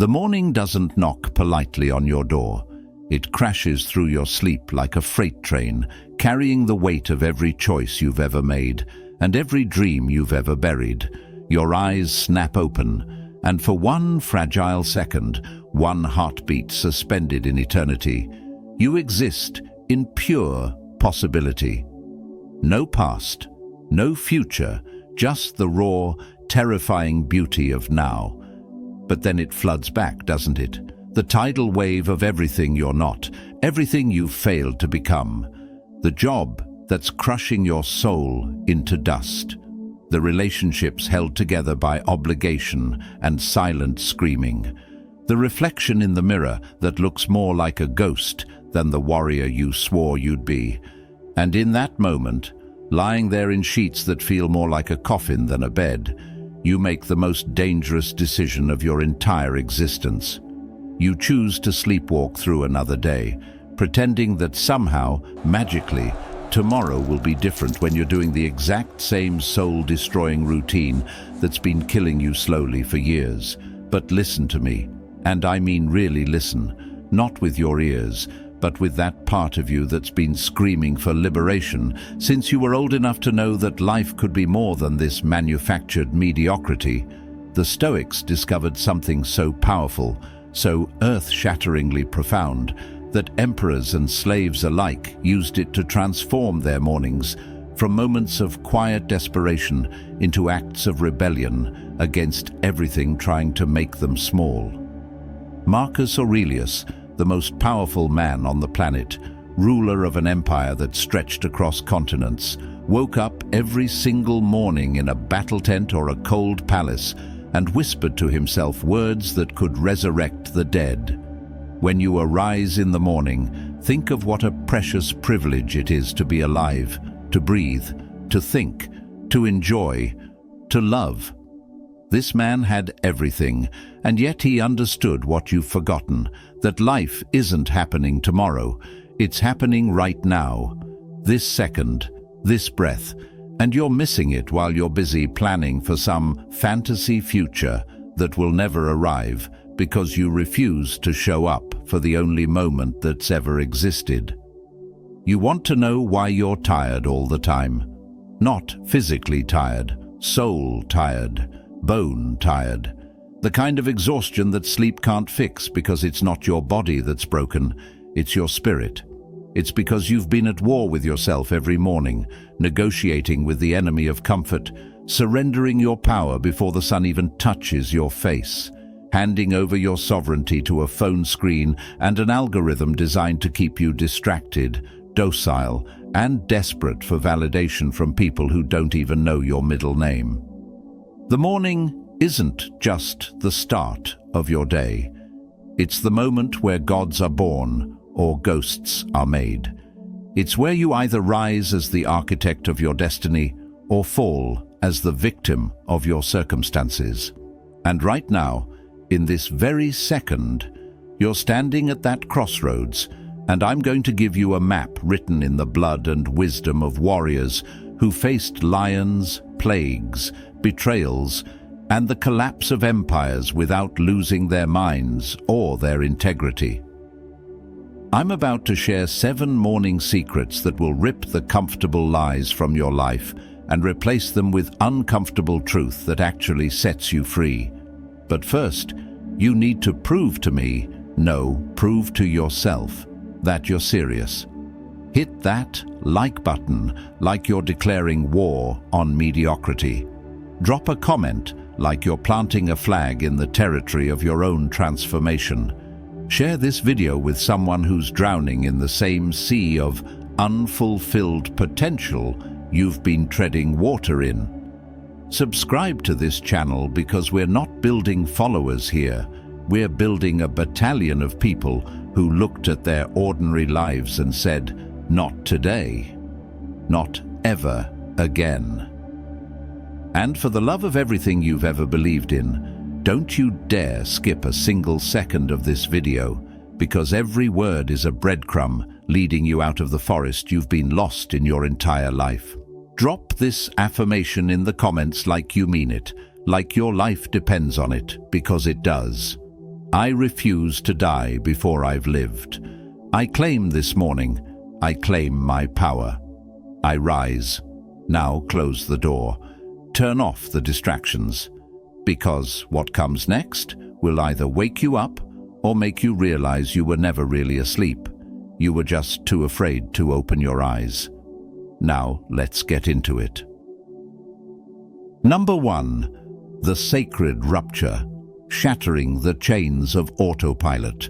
The morning doesn't knock politely on your door. It crashes through your sleep like a freight train, carrying the weight of every choice you've ever made and every dream you've ever buried. Your eyes snap open, and for one fragile second, one heartbeat suspended in eternity, you exist in pure possibility. No past, no future, just the raw, terrifying beauty of now. But then it floods back, doesn't it? The tidal wave of everything you're not, everything you've failed to become. The job that's crushing your soul into dust. The relationships held together by obligation and silent screaming. The reflection in the mirror that looks more like a ghost than the warrior you swore you'd be. And in that moment, lying there in sheets that feel more like a coffin than a bed, you make the most dangerous decision of your entire existence. You choose to sleepwalk through another day, pretending that somehow, magically, tomorrow will be different when you're doing the exact same soul-destroying routine that's been killing you slowly for years. But listen to me, and I mean really listen, not with your ears, but with that part of you that's been screaming for liberation since you were old enough to know that life could be more than this manufactured mediocrity. The Stoics discovered something so powerful, so earth-shatteringly profound, that emperors and slaves alike used it to transform their mornings from moments of quiet desperation into acts of rebellion against everything trying to make them small. Marcus Aurelius, the most powerful man on the planet, ruler of an empire that stretched across continents, woke up every single morning in a battle tent or a cold palace and whispered to himself words that could resurrect the dead. When you arise in the morning, think of what a precious privilege it is to be alive, to breathe, to think, to enjoy, to love. This man had everything, and yet he understood what you've forgotten, that life isn't happening tomorrow, it's happening right now, this second, this breath, and you're missing it while you're busy planning for some fantasy future that will never arrive because you refuse to show up for the only moment that's ever existed. You want to know why you're tired all the time. Not physically tired, soul tired, bone tired. The kind of exhaustion that sleep can't fix because it's not your body that's broken, it's your spirit. It's because you've been at war with yourself every morning, negotiating with the enemy of comfort, surrendering your power before the sun even touches your face, handing over your sovereignty to a phone screen and an algorithm designed to keep you distracted, docile, and desperate for validation from people who don't even know your middle name. The morning isn't just the start of your day. It's the moment where gods are born or ghosts are made. It's where you either rise as the architect of your destiny or fall as the victim of your circumstances. And right now, in this very second, you're standing at that crossroads, and I'm going to give you a map written in the blood and wisdom of warriors who faced lions, plagues, betrayals, and the collapse of empires without losing their minds or their integrity. I'm about to share 7 morning secrets that will rip the comfortable lies from your life and replace them with uncomfortable truth that actually sets you free. But first, you need to prove to me, no, prove to yourself, that you're serious. Hit that like button like you're declaring war on mediocrity. Drop a comment like you're planting a flag in the territory of your own transformation. Share this video with someone who's drowning in the same sea of unfulfilled potential you've been treading water in. Subscribe to this channel because we're not building followers here. We're building a battalion of people who looked at their ordinary lives and said, not today, not ever again. And for the love of everything you've ever believed in, don't you dare skip a single second of this video, because every word is a breadcrumb leading you out of the forest you've been lost in your entire life. Drop this affirmation in the comments like you mean it, like your life depends on it, because it does. I refuse to die before I've lived. I claim this morning, I claim my power. I rise. Now close the door. Turn off the distractions. Because what comes next will either wake you up or make you realize you were never really asleep. You were just too afraid to open your eyes. Now let's get into it. Number 1. The sacred rupture, shattering the chains of autopilot.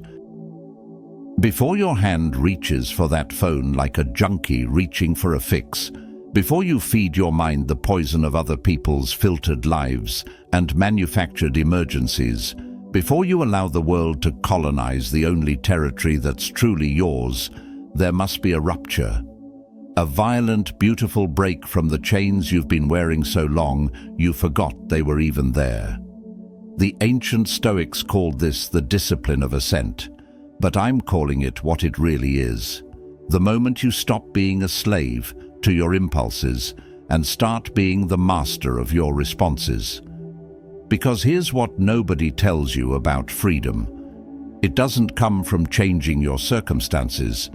Before your hand reaches for that phone like a junkie reaching for a fix, before you feed your mind the poison of other people's filtered lives and manufactured emergencies, before you allow the world to colonize the only territory that's truly yours, there must be a rupture. A violent, beautiful break from the chains you've been wearing so long you forgot they were even there. The ancient Stoics called this the discipline of ascent, but I'm calling it what it really is. The moment you stop being a slave to your impulses and start being the master of your responses. Because here's what nobody tells you about freedom. It doesn't come from changing your circumstances.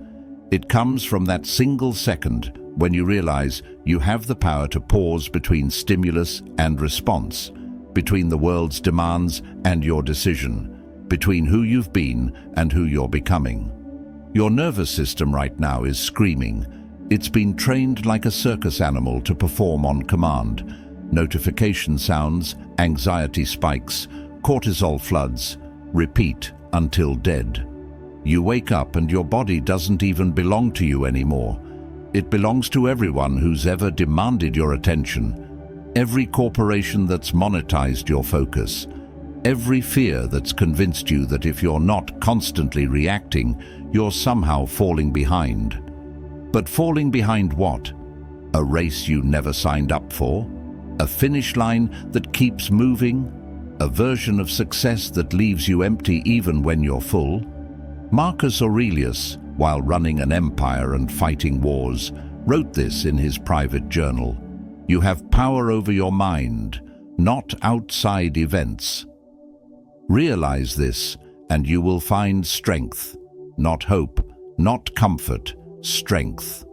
It comes from that single second when you realize you have the power to pause between stimulus and response, between the world's demands and your decision, between who you've been and who you're becoming. Your nervous system right now is screaming. It's been trained like a circus animal to perform on command. Notification sounds, anxiety spikes, cortisol floods, repeat until dead. You wake up and your body doesn't even belong to you anymore. It belongs to everyone who's ever demanded your attention, every corporation that's monetized your focus, every fear that's convinced you that if you're not constantly reacting, you're somehow falling behind. But falling behind what? A race you never signed up for? A finish line that keeps moving? A version of success that leaves you empty even when you're full? Marcus Aurelius, while running an empire and fighting wars, wrote this in his private journal. You have power over your mind, not outside events. Realize this, and you will find strength, not hope, not comfort, strength.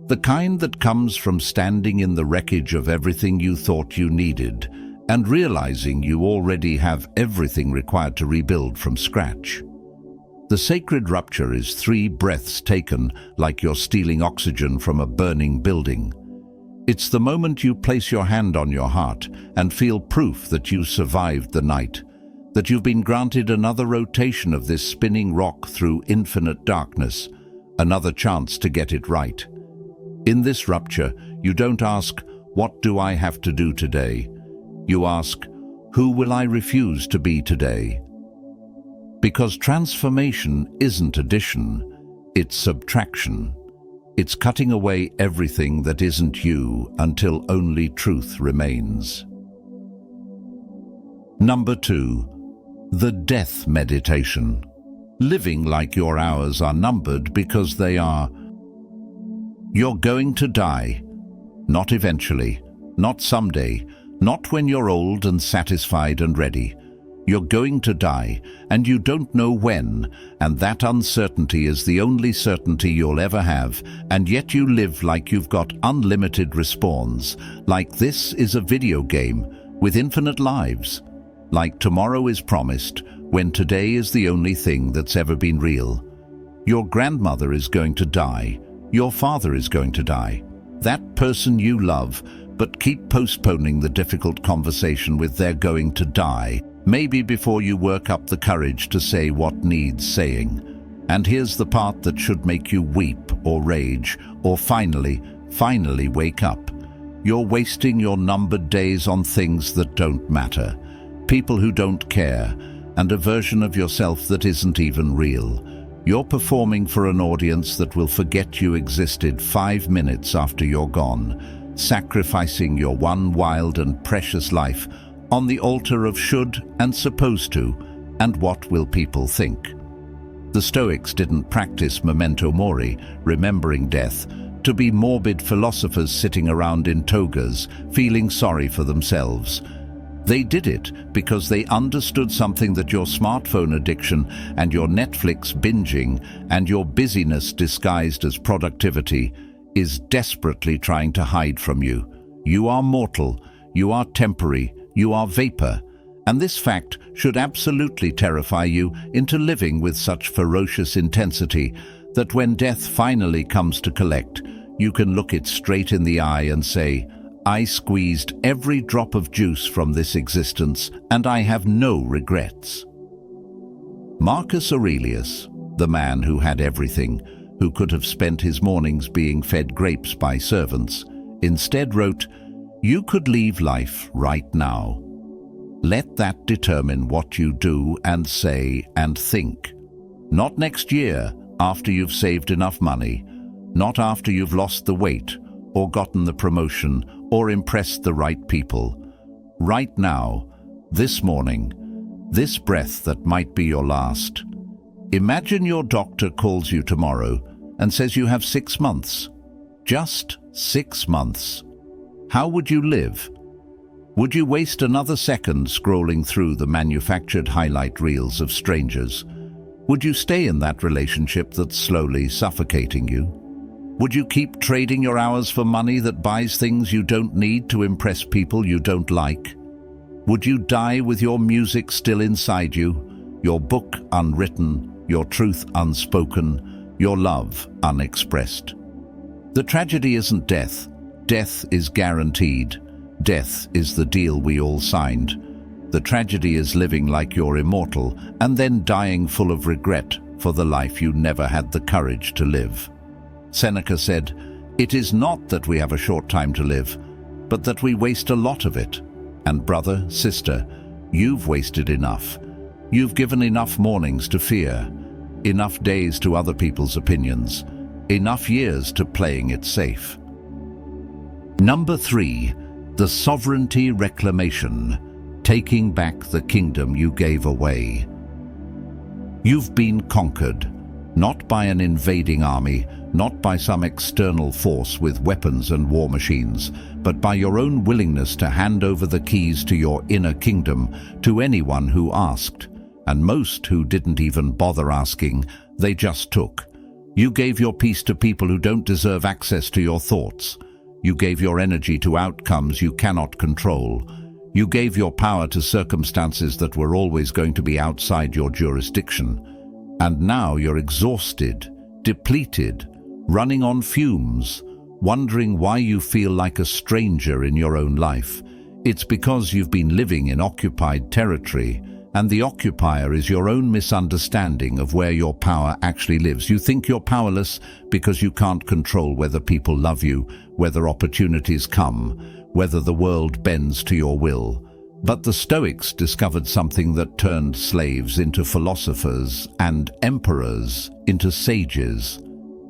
The kind that comes from standing in the wreckage of everything you thought you needed and realizing you already have everything required to rebuild from scratch. The sacred rupture is 3 breaths taken like you're stealing oxygen from a burning building. It's the moment you place your hand on your heart and feel proof that you survived the night, that you've been granted another rotation of this spinning rock through infinite darkness, another chance to get it right. In this rupture, you don't ask, "What do I have to do today?" You ask, "Who will I refuse to be today?" Because transformation isn't addition, it's subtraction. It's cutting away everything that isn't you until only truth remains. Number 2. The death meditation. Living like your hours are numbered because they are. You're going to die. Not eventually, not someday, not when you're old and satisfied and ready. You're going to die, and you don't know when, and that uncertainty is the only certainty you'll ever have, and yet you live like you've got unlimited respawns, like this is a video game with infinite lives, like tomorrow is promised, when today is the only thing that's ever been real. Your grandmother is going to die, your father is going to die, that person you love, but keep postponing the difficult conversation with they're going to die, maybe before you work up the courage to say what needs saying. And here's the part that should make you weep or rage, or finally wake up. You're wasting your numbered days on things that don't matter, people who don't care, and a version of yourself that isn't even real. You're performing for an audience that will forget you existed 5 minutes after you're gone, sacrificing your one wild and precious life on the altar of should and supposed to, and what will people think. The Stoics didn't practice memento mori, remembering death, to be morbid philosophers sitting around in togas, feeling sorry for themselves. They did it because they understood something that your smartphone addiction and your Netflix binging and your busyness disguised as productivity is desperately trying to hide from you. You are mortal, you are temporary, you are vapor, and this fact should absolutely terrify you into living with such ferocious intensity that when death finally comes to collect, you can look it straight in the eye and say, "I squeezed every drop of juice from this existence, and I have no regrets." Marcus Aurelius, the man who had everything, who could have spent his mornings being fed grapes by servants, instead wrote, "You could leave life right now. Let that determine what you do and say and think. Not next year, after you've saved enough money, not after you've lost the weight, or gotten the promotion, or impressed the right people. Right now, this morning, this breath that might be your last. Imagine your doctor calls you tomorrow and says you have 6 months. Just 6 months. How would you live? Would you waste another second scrolling through the manufactured highlight reels of strangers? Would you stay in that relationship that's slowly suffocating you? Would you keep trading your hours for money that buys things you don't need to impress people you don't like? Would you die with your music still inside you, your book unwritten, your truth unspoken, your love unexpressed? The tragedy isn't death. Death is guaranteed. Death is the deal we all signed. The tragedy is living like you're immortal and then dying full of regret for the life you never had the courage to live. Seneca said, "It is not that we have a short time to live, but that we waste a lot of it. And brother, sister, you've wasted enough. You've given enough mornings to fear, enough days to other people's opinions, enough years to playing it safe." Number 3, the sovereignty reclamation, taking back the kingdom you gave away. You've been conquered, not by an invading army, not by some external force with weapons and war machines, but by your own willingness to hand over the keys to your inner kingdom to anyone who asked, and most who didn't even bother asking, they just took. You gave your peace to people who don't deserve access to your thoughts. You gave your energy to outcomes you cannot control. You gave your power to circumstances that were always going to be outside your jurisdiction. And now you're exhausted, depleted, running on fumes, wondering why you feel like a stranger in your own life. It's because you've been living in occupied territory, and the occupier is your own misunderstanding of where your power actually lives. You think you're powerless because you can't control whether people love you, whether opportunities come, whether the world bends to your will. But the Stoics discovered something that turned slaves into philosophers and emperors into sages.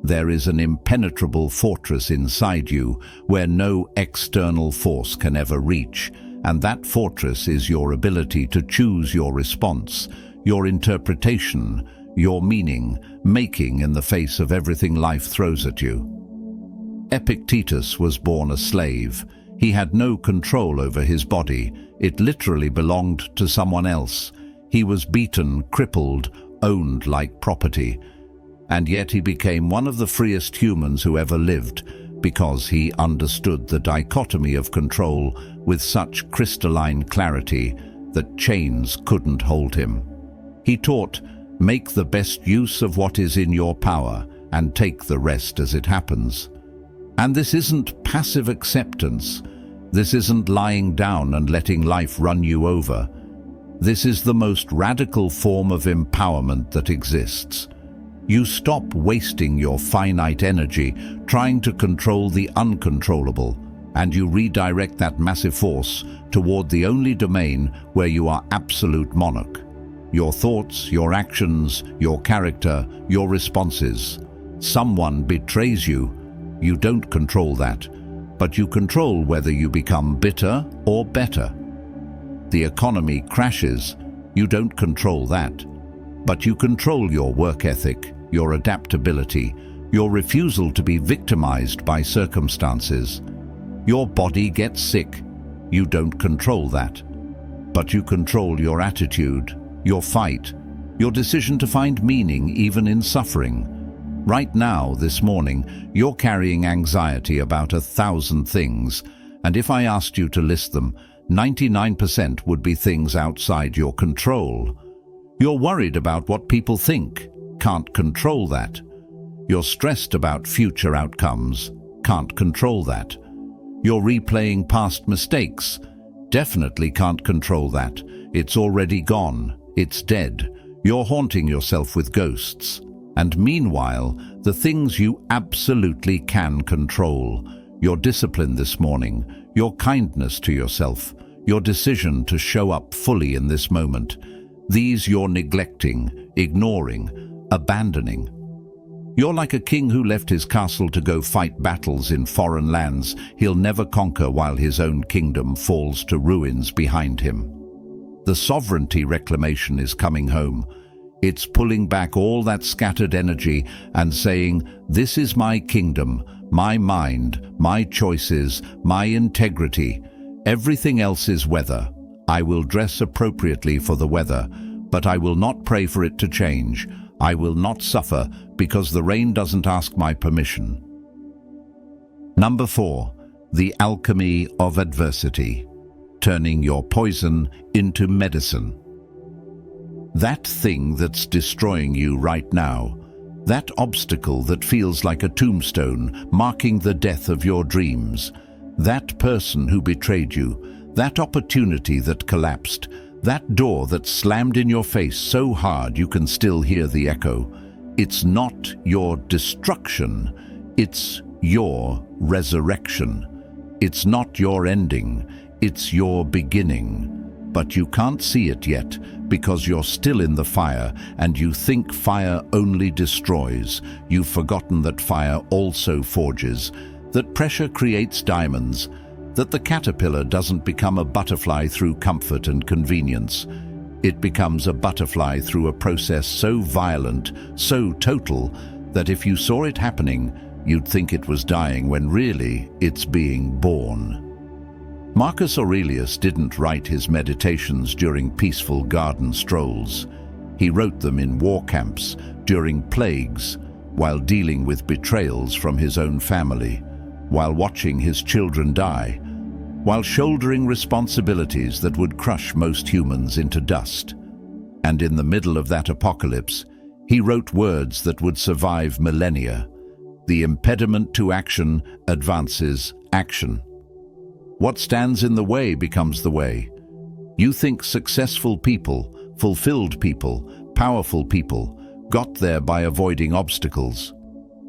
There is an impenetrable fortress inside you where no external force can ever reach, and that fortress is your ability to choose your response, your interpretation, your meaning, making in the face of everything life throws at you. Epictetus was born a slave. He had no control over his body. It literally belonged to someone else. He was beaten, crippled, owned like property. And yet he became one of the freest humans who ever lived because he understood the dichotomy of control with such crystalline clarity that chains couldn't hold him. He taught, make the best use of what is in your power and take the rest as it happens. And this isn't passive acceptance. This isn't lying down and letting life run you over. This is the most radical form of empowerment that exists. You stop wasting your finite energy trying to control the uncontrollable, and you redirect that massive force toward the only domain where you are absolute monarch. Your thoughts, your actions, your character, your responses. Someone betrays you. You don't control that, but you control whether you become bitter or better. The economy crashes. You don't control that, but you control your work ethic, your adaptability, your refusal to be victimized by circumstances. Your body gets sick. You don't control that, but you control your attitude, your fight, your decision to find meaning even in suffering. Right now, this morning, you're carrying anxiety about 1,000 things, and if I asked you to list them, 99% would be things outside your control. You're worried about what people think, can't control that. You're stressed about future outcomes, can't control that. You're replaying past mistakes, definitely can't control that. It's already gone, it's dead. You're haunting yourself with ghosts. And meanwhile, the things you absolutely can control, your discipline this morning, your kindness to yourself, your decision to show up fully in this moment, these you're neglecting, ignoring, abandoning. You're like a king who left his castle to go fight battles in foreign lands he'll never conquer while his own kingdom falls to ruins behind him. The sovereignty reclamation is coming home. It's pulling back all that scattered energy and saying, this is my kingdom, my mind, my choices, my integrity. Everything else is weather. I will dress appropriately for the weather, but I will not pray for it to change. I will not suffer because the rain doesn't ask my permission. Number 4, the alchemy of adversity, turning your poison into medicine. That thing that's destroying you right now, that obstacle that feels like a tombstone marking the death of your dreams, that person who betrayed you, that opportunity that collapsed, that door that slammed in your face so hard you can still hear the echo. It's not your destruction, it's your resurrection. It's not your ending, it's your beginning. But you can't see it yet because you're still in the fire and you think fire only destroys. You've forgotten that fire also forges, that pressure creates diamonds, that the caterpillar doesn't become a butterfly through comfort and convenience. It becomes a butterfly through a process so violent, so total, that if you saw it happening, you'd think it was dying when really it's being born. Marcus Aurelius didn't write his meditations during peaceful garden strolls. He wrote them in war camps, during plagues, while dealing with betrayals from his own family, while watching his children die, while shouldering responsibilities that would crush most humans into dust. And in the middle of that apocalypse, he wrote words that would survive millennia. The impediment to action advances action. What stands in the way becomes the way. You think successful people, fulfilled people, powerful people got there by avoiding obstacles.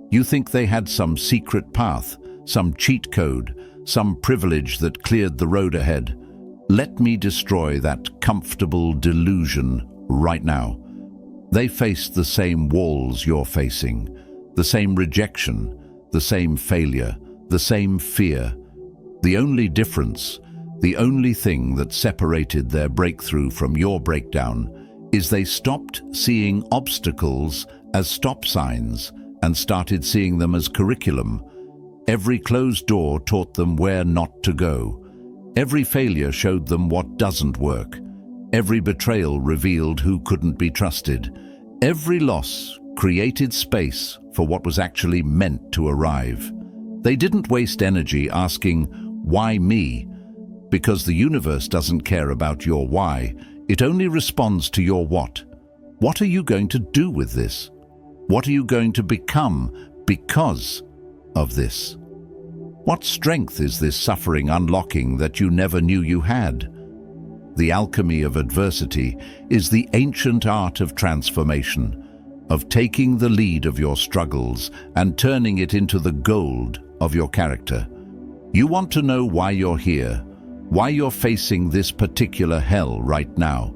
You think they had some secret path, some cheat code, some privilege that cleared the road ahead. Let me destroy that comfortable delusion right now. They faced the same walls you're facing, the same rejection, the same failure, the same fear. The only difference, the only thing that separated their breakthrough from your breakdown, is they stopped seeing obstacles as stop signs and started seeing them as curriculum. Every closed door taught them where not to go. Every failure showed them what doesn't work. Every betrayal revealed who couldn't be trusted. Every loss created space for what was actually meant to arrive. They didn't waste energy asking, "Why me?" Because the universe doesn't care about your why. It only responds to your what. What are you going to do with this? What are you going to become because of this? What strength is this suffering unlocking that you never knew you had? The alchemy of adversity is the ancient art of transformation, of taking the lead of your struggles and turning it into the gold of your character. You want to know why you're here, why you're facing this particular hell right now,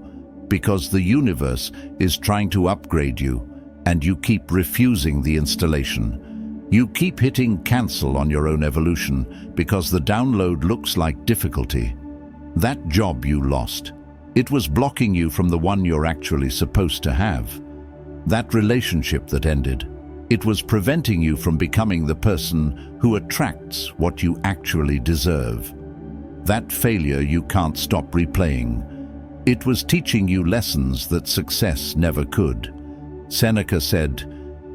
because the universe is trying to upgrade you, and you keep refusing the installation. You keep hitting cancel on your own evolution because the download looks like difficulty. That job you lost, it was blocking you from the one you're actually supposed to have. That relationship that ended, it was preventing you from becoming the person who attracts what you actually deserve. That failure you can't stop replaying, It was teaching you lessons that success never could. Seneca said,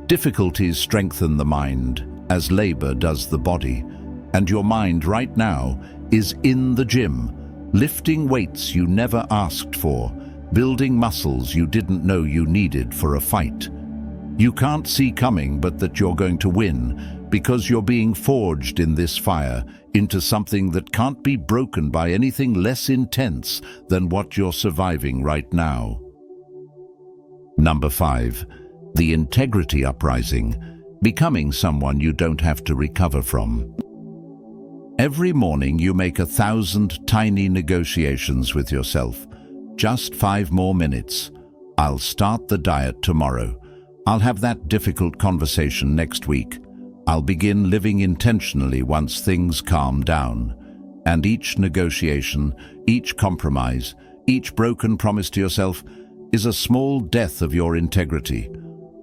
"Difficulties strengthen the mind, as labor does the body." And your mind right now is in the gym, lifting weights you never asked for, building muscles you didn't know you needed for a fight. You can't see coming but that you're going to win, because you're being forged in this fire into something that can't be broken by anything less intense than what you're surviving right now. Number 5. The integrity uprising, becoming someone you don't have to recover from. Every morning you make 1,000 tiny negotiations with yourself. Just 5 more minutes. I'll start the diet tomorrow. I'll have that difficult conversation next week. I'll begin living intentionally once things calm down. And each negotiation, each compromise, each broken promise to yourself is a small death of your integrity,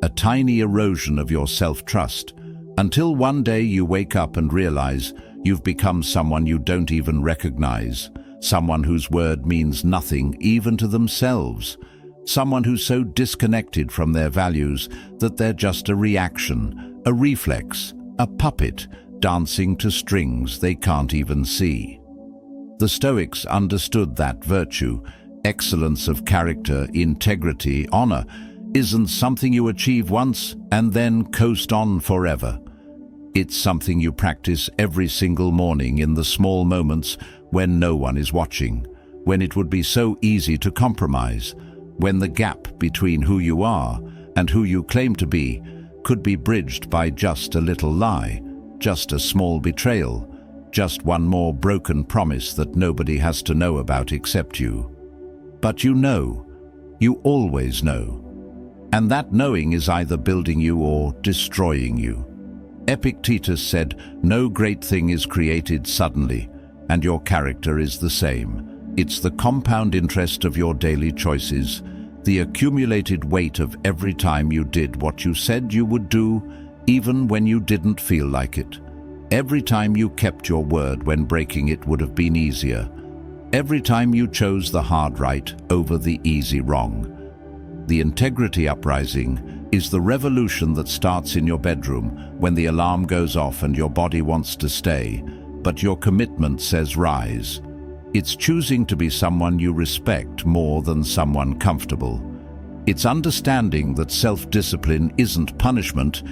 a tiny erosion of your self-trust, until one day you wake up and realize you've become someone you don't even recognize, someone whose word means nothing even to themselves, someone who's so disconnected from their values that they're just a reaction, a reflex, a puppet dancing to strings they can't even see. The Stoics understood that virtue, excellence of character, integrity, honor, isn't something you achieve once and then coast on forever. It's something you practice every single morning in the small moments when no one is watching, when it would be so easy to compromise, when the gap between who you are and who you claim to be could be bridged by just a little lie, just a small betrayal, just one more broken promise that nobody has to know about except you. But you know, you always know. And that knowing is either building you or destroying you. Epictetus said, "No great thing is created suddenly, and your character is the same. It's the compound interest of your daily choices, the accumulated weight of every time you did what you said you would do, even when you didn't feel like it. Every time you kept your word when breaking it would have been easier. Every time you chose the hard right over the easy wrong." The integrity uprising is the revolution that starts in your bedroom when the alarm goes off and your body wants to stay, but your commitment says rise. It's choosing to be someone you respect more than someone comfortable. It's understanding that self-discipline isn't punishment,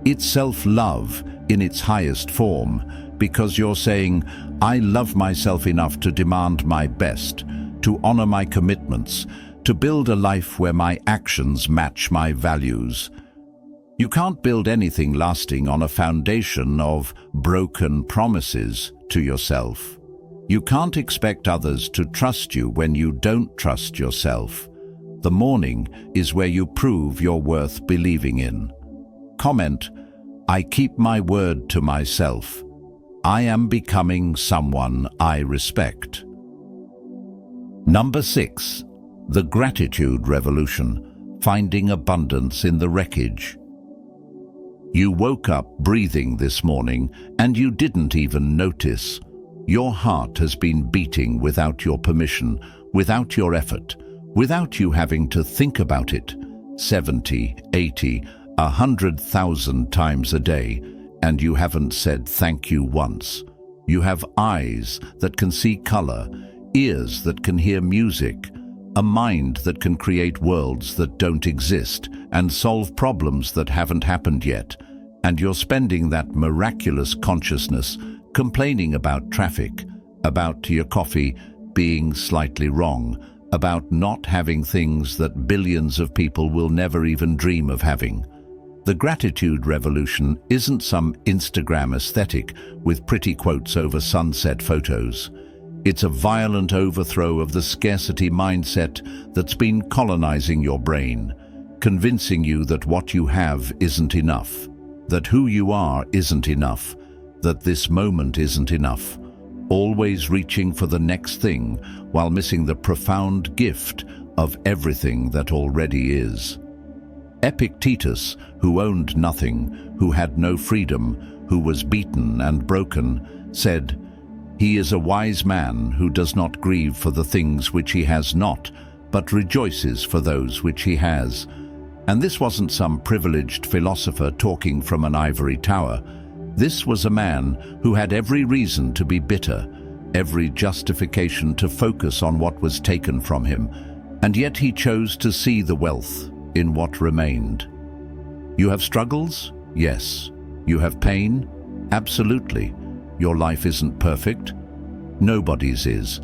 it's self-love in its highest form, because you're saying, "I love myself enough to demand my best, to honor my commitments, to build a life where my actions match my values." You can't build anything lasting on a foundation of broken promises to yourself. You can't expect others to trust you when you don't trust yourself. The morning is where you prove you're worth believing in. Comment, "I keep my word to myself. I am becoming someone I respect." Number 6. The gratitude revolution, finding abundance in the wreckage. You woke up breathing this morning and you didn't even notice. Your heart has been beating without your permission, without your effort, without you having to think about it, 70, 80, 100,000 times a day, and you haven't said thank you once. You have eyes that can see color, ears that can hear music, a mind that can create worlds that don't exist and solve problems that haven't happened yet, and you're spending that miraculous consciousness complaining about traffic, about your coffee being slightly wrong, about not having things that billions of people will never even dream of having. The gratitude revolution isn't some Instagram aesthetic with pretty quotes over sunset photos. It's a violent overthrow of the scarcity mindset that's been colonizing your brain, convincing you that what you have isn't enough, that who you are isn't enough, that this moment isn't enough, always reaching for the next thing while missing the profound gift of everything that already is. Epictetus, who owned nothing, who had no freedom, who was beaten and broken, said, "He is a wise man who does not grieve for the things which he has not, but rejoices for those which he has. And this wasn't some privileged philosopher talking from an ivory tower. This was a man who had every reason to be bitter, every justification to focus on what was taken from him, and yet he chose to see the wealth in what remained. You have struggles? Yes. You have pain? Absolutely. Your life isn't perfect. Nobody's is.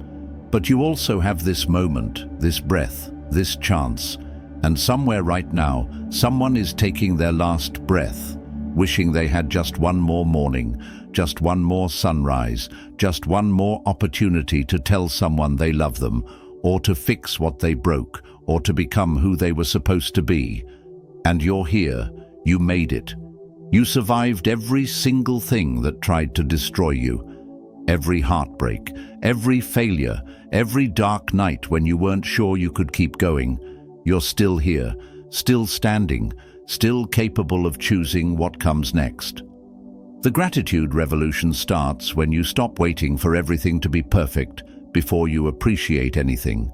But you also have this moment, this breath, this chance, and somewhere right now, someone is taking their last breath, wishing they had just one more morning, just one more sunrise, just one more opportunity to tell someone they love them, or to fix what they broke, or to become who they were supposed to be. And you're here. You made it. You survived every single thing that tried to destroy you. Every heartbreak, every failure, every dark night when you weren't sure you could keep going. You're still here, still standing, still capable of choosing what comes next. The gratitude revolution starts when you stop waiting for everything to be perfect before you appreciate anything.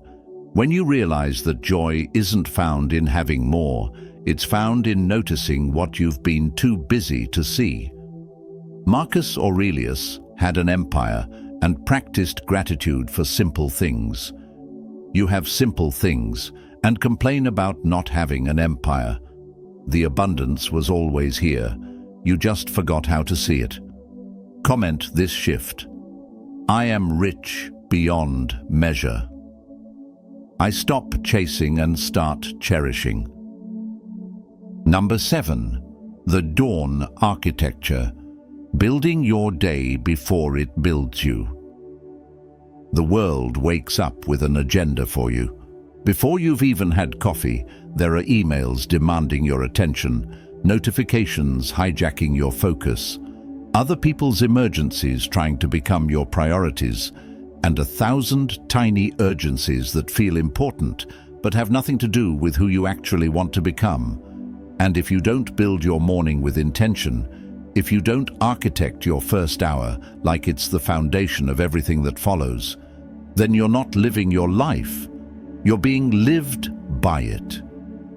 When you realize that joy isn't found in having more, it's found in noticing what you've been too busy to see. Marcus Aurelius had an empire and practiced gratitude for simple things. You have simple things and complain about not having an empire. The abundance was always here. You just forgot how to see it. Comment this shift. I am rich beyond measure. I stop chasing and start cherishing. Number 7. The dawn architecture. Building your day before it builds you. The world wakes up with an agenda for you. Before you've even had coffee, there are emails demanding your attention, notifications hijacking your focus, other people's emergencies trying to become your priorities, and 1,000 tiny urgencies that feel important but have nothing to do with who you actually want to become. And if you don't build your morning with intention, if you don't architect your first hour like it's the foundation of everything that follows, then you're not living your life. You're being lived by it.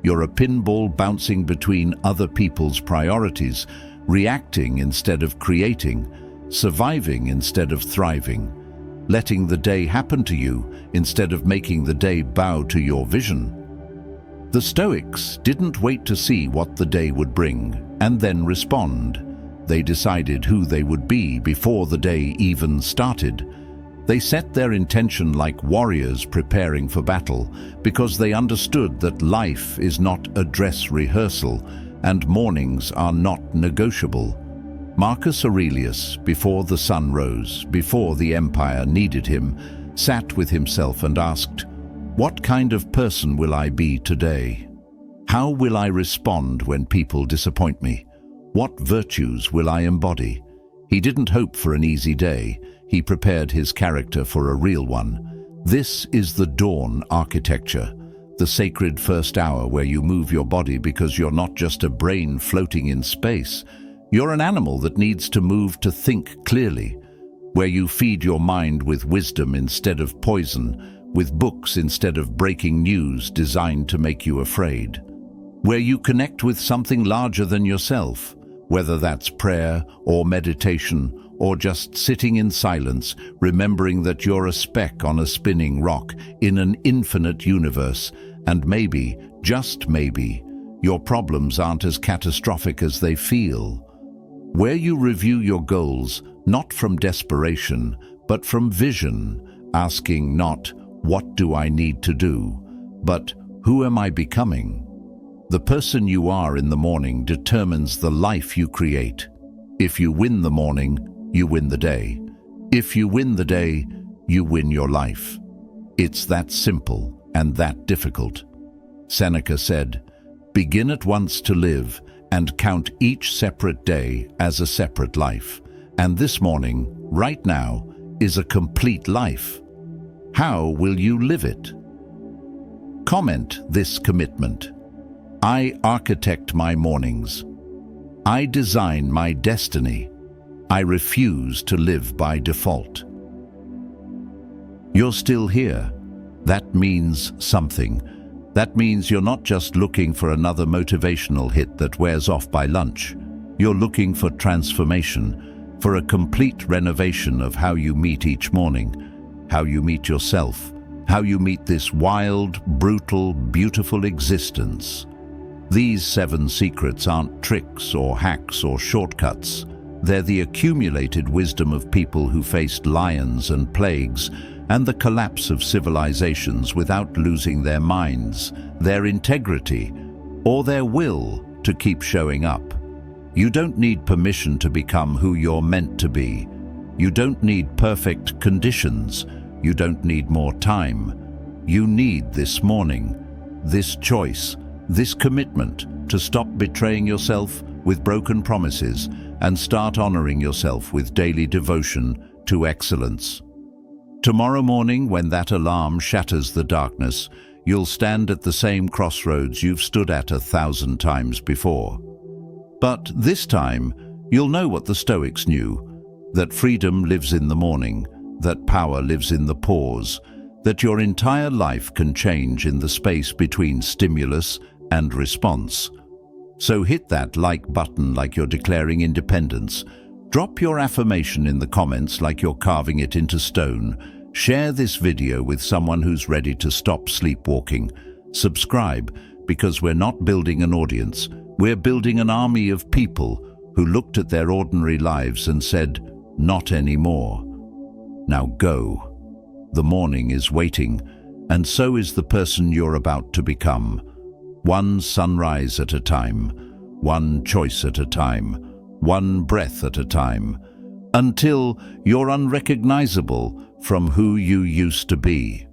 You're a pinball bouncing between other people's priorities, reacting instead of creating, surviving instead of thriving, letting the day happen to you instead of making the day bow to your vision. The Stoics didn't wait to see what the day would bring and then respond. They decided who they would be before the day even started. They set their intention like warriors preparing for battle because they understood that life is not a dress rehearsal and mornings are not negotiable. Marcus Aurelius, before the sun rose, before the empire needed him, sat with himself and asked, "What kind of person will I be today? How will I respond when people disappoint me? What virtues will I embody?" He didn't hope for an easy day. He prepared his character for a real one. This is the dawn architecture, the sacred first hour where you move your body because you're not just a brain floating in space. You're an animal that needs to move to think clearly, where you feed your mind with wisdom instead of poison, with books instead of breaking news designed to make you afraid, where you connect with something larger than yourself, whether that's prayer or meditation or just sitting in silence, remembering that you're a speck on a spinning rock in an infinite universe, and maybe, just maybe, your problems aren't as catastrophic as they feel. Where you review your goals, not from desperation, but from vision, asking not, "What do I need to do?" but "Who am I becoming?" The person you are in the morning determines the life you create. If you win the morning, you win the day. If you win the day, you win your life. It's that simple and that difficult. Seneca said, "Begin at once to live and count each separate day as a separate life." And this morning, right now, is a complete life. How will you live it? Comment this commitment. I architect my mornings. I design my destiny. I refuse to live by default. You're still here. That means something. That means you're not just looking for another motivational hit that wears off by lunch. You're looking for transformation, for a complete renovation of how you meet each morning, how you meet yourself, how you meet this wild, brutal, beautiful existence. These 7 secrets aren't tricks or hacks or shortcuts. They're the accumulated wisdom of people who faced lions and plagues and the collapse of civilizations without losing their minds, their integrity, or their will to keep showing up. You don't need permission to become who you're meant to be. You don't need perfect conditions. You don't need more time. You need this morning, this choice, this commitment to stop betraying yourself with broken promises and start honoring yourself with daily devotion to excellence. Tomorrow morning, when that alarm shatters the darkness, you'll stand at the same crossroads you've stood at 1,000 times before. But this time, you'll know what the Stoics knew, that freedom lives in the morning, that power lives in the pause, that your entire life can change in the space between stimulus and response. So hit that like button like you're declaring independence. Drop your affirmation in the comments like you're carving it into stone. Share this video with someone who's ready to stop sleepwalking. Subscribe, because we're not building an audience. We're building an army of people who looked at their ordinary lives and said, "Not anymore." Now go. The morning is waiting, and so is the person you're about to become. One sunrise at a time, one choice at a time, one breath at a time, until you're unrecognizable from who you used to be.